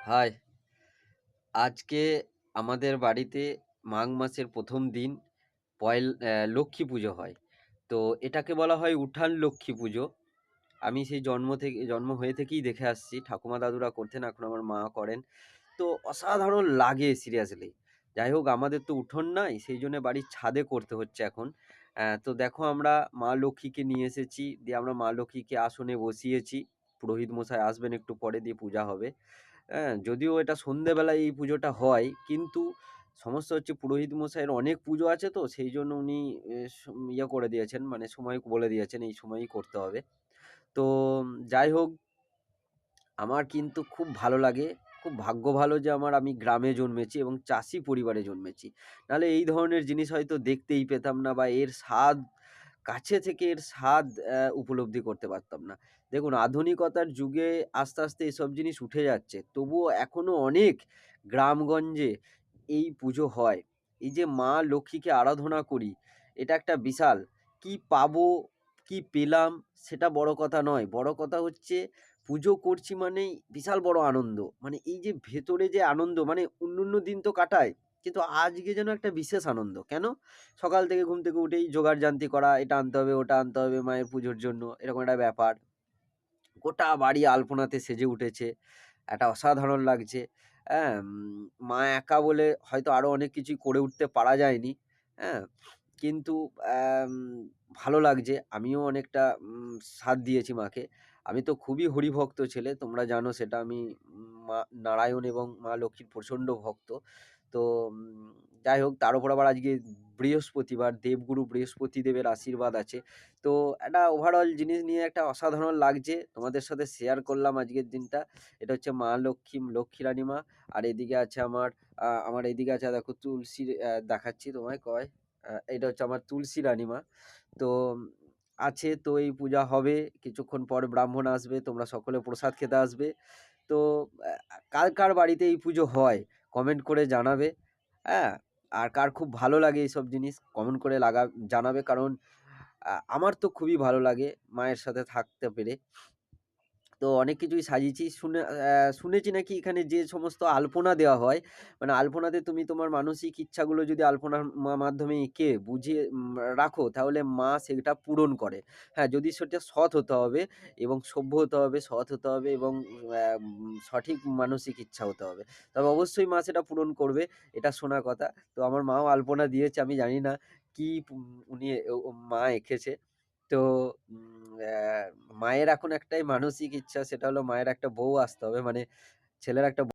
High! আজকে আমাদের বাড়িতে মাঘ মাসের ১ম দিন লক্ষ্মী পুজো হয়। তো এটাকে বলা হয় উঠান লক্ষ্মী পুজো। আমি সেই জন্ম হয়ে থেকেই দেখে আসছি। ঠাকুমা দাদুরা করতেন, এখন আমার মা করেন। তো অসাধারণ লাগে সিরিয়াসলি। যাই হোক আমাদের তো উঠোন নাই, সেইজন্য বাড়ির ছাদে করতে হচ্ছে এখন। তো দেখো আমরা মা লক্ষ্মীকে নিয়ে এসেছি। দিয়ে আমরা মা লক্ষ্মীকে আসনে বসিয়েছি। পুরোহিত মশাই আসবেন একটু পরে, দিয়ে পূজা হবে। যদিও এটা সন্ধ্যেবেলায় এই পুজোটা হয়, কিন্তু সমস্যা হচ্ছে পুরোহিত মশাইয়ের অনেক পুজো আছে, তো সেইজন্য উনি এ স ইয়ে করে দিয়েছেন, মানে সময় বলে দিয়েছেন এই সময়ই করতে হবে। তো যাই হোক, আমার কিন্তু খুব ভালো লাগে। খুব ভাগ্য ভালো যে আমি গ্রামে জন্মেছি এবং চাষী পরিবারে জন্মেছি। নাহলে এই ধরনের জিনিস হয়তো দেখতেই পেতাম না, বা এর স্বাদ কাছে থেকে এর স্বাদ উপলব্ধি করতে পারতাম না। দেখুন, আধুনিকতার যুগে আস্তে, আস্তে এসব জিনিস উঠে যাচ্ছে। তবুও এখনো অনেক গ্রামগঞ্জে এই পুজো হয়। এই যে মা লক্ষ্মীকে আরাধনা করি, এটা একটা বিশাল, কি পাবো, কি পেলাম সেটা বড় কথা নয়। বড় কথা হচ্ছে পুজো করছি মানেই বিশাল বড় আনন্দ। মানে এই যে ভেতরে যে আনন্দ, মানে অন্যান্য দিন তো কাটাই। কিন্তু আজকে যেন একটা বিশেষ আনন্দ। কেন? সকাল থেকে ঘুম থেকে উঠেই জোগাড়-জান্তি করা, এটা আনতে হবে, ওটা আনতে হবে মায়ের পুজোর জন্য। এরকম একটা ব্যাপার। গোটা বাড়ি আলপনাতে সেজে উঠেছে। একটা অসাধারণ লাগছে। হ্যাঁ? মা একা বলে হয়তো আরো অনেক কিছুই করে উঠতে পারা যায়নি। হ্যাঁ? কিন্তু অ্যাম ভালো লাগছে। আমিও অনেকটা সাথ দিয়েছি মাকে। আমি তো খুবই হরিভক্ত ছেলে। তোমরা জানো সেটা। আমি মা নারায়ণ এবং মা লক্ষ্মীর প্রচণ্ড ভক্ত। তো যাই হোক, তার উপর আবার আজকে বৃহস্পতিবার, দেবগুরু বৃহস্পতি দেবের আশীর্বাদ আছে। তো একটা ওভারঅল জিনিস নিয়ে একটা অসাধারণ লাগছে। তোমাদের সাথে শেয়ার করলাম আজকের দিনটা। এটা হচ্ছে মা লক্ষ্মী, লক্ষ্মী রানীমা। আর এদিকে আছে আমার এদিকে আছে দেখো তুলসী, দেখাচ্ছি তোমায় এটা হচ্ছে আমার তুলসী রানীমা। তো আছে, তো এই পূজা হবে। কিছুক্ষণ পর ব্রাহ্মণ আসবে। তোমরা সকলে প্রসাদ খেতে আসবে। তো কার বাড়িতে এই পুজো হয় কমেন্ট করে জানাবে। হ্যাঁ? আর কার খুব ভালো লাগে এইসব জিনিস কমেন্ট করে জানাবে। কারণ আমার তো খুবই ভালো লাগে মায়ের সাথে থাকতে পেরে। তো অনেক কিছুই সাজিয়েছি। শুনেছি নাকি এখানে যে সমস্ত আলপনা দেওয়া হয়, মানে আলপনাতে তুমি তোমার মানসিক ইচ্ছাগুলো যদি আলপনার মাধ্যমে এঁকে বুঝিয়ে রাখো, তাহলে মা সেটা পূরণ করে। হ্যাঁ, যদি সেটা সৎ হতে হবে এবং সভ্য হতে হবে, সৎ হতে হবে এবং সঠিক মানসিক ইচ্ছা হতে হবে। তবে অবশ্যই মা সেটা পূরণ করবে, এটা শোনা কথা। তো আমার মাও আলপনা দিয়েছে। আমি জানি না কি উনি মা এঁকেছে। তো মায়ের এখন একটাই মানসিক ইচ্ছা, সেটা হলো মায়ের একটা বউ আসতে হবে। মানে ছেলের একটা